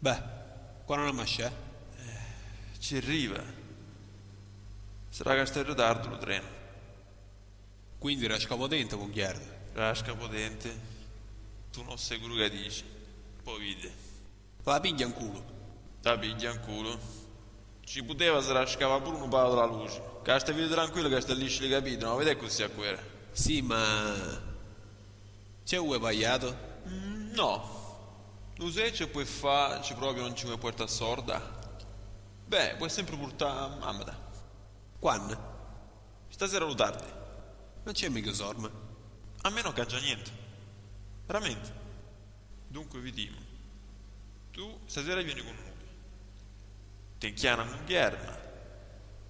Beh, qua non c'è. Ci arriva. Sarà che sta in ritardo lo treno. Quindi era scapotente con chiaro. Rasca potente. Tu non sei quello che dici. Poi vedi. La piglia in culo. La piglia in culo. Ci poteva se rascava pure un palo della luce. Che stai vedi tranquillo che sta lì le capito, non vedi così a quella. Sì, ma... C'è un pagliato? No. Lo sai che puoi fare, ci proprio non ci vuoi portare sorda? Beh, puoi sempre portare a mamma. Quando? Stasera lo tardi. Non c'è mica sorma. A me non cambia niente. Veramente. Dunque vediamo. Tu stasera vieni con noi. Ti inchiana un ghierma.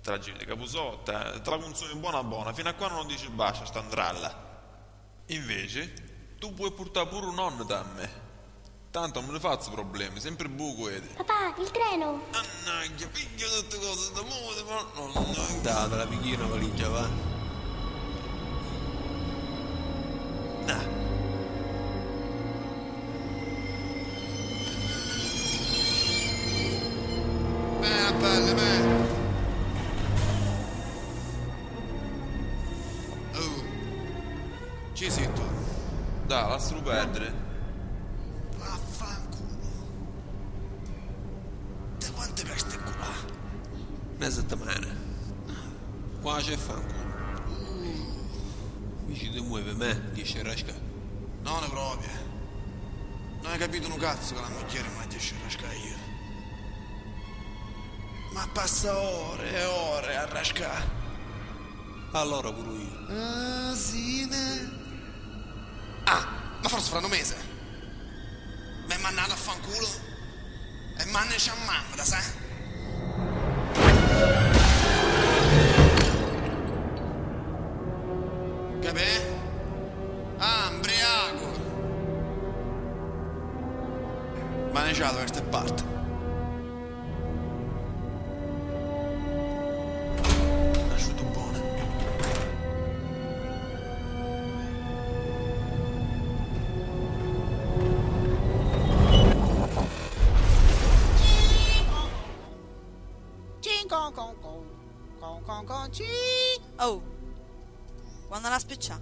Te la giri di capusotta, te la consumi buona buona, fino a quando non dici basta, standralla. Invece, tu puoi portare pure un nonno da me. Tanto non ne faccio problemi, sempre buco vedi. Papà, il treno! Annaggia, piglia tutte cose da muovere, ma no. Date la piglia una valigia, va. Nah. Belle, belle. Oh, ci sei tu? Dai, lascialo perdere. Vaffanculo. Da quante veste qua? Una settimana. Qua c'è fanculo. Mi ci ti muove me, dice rasca. Non è proprio. Non hai capito un cazzo che la moglie mi dice rascare io. Ma passa ore e ore a rascare. Allora pure io. Ah, sì, ne. Ah, ma forse fra un mese. Mi hai mandato a fanculo? E manna c'è a mamma, da sai? Capì? Ah, imbriaco. Maneggiato da queste parti. Asciutto buono. Oh, quando la spiccia?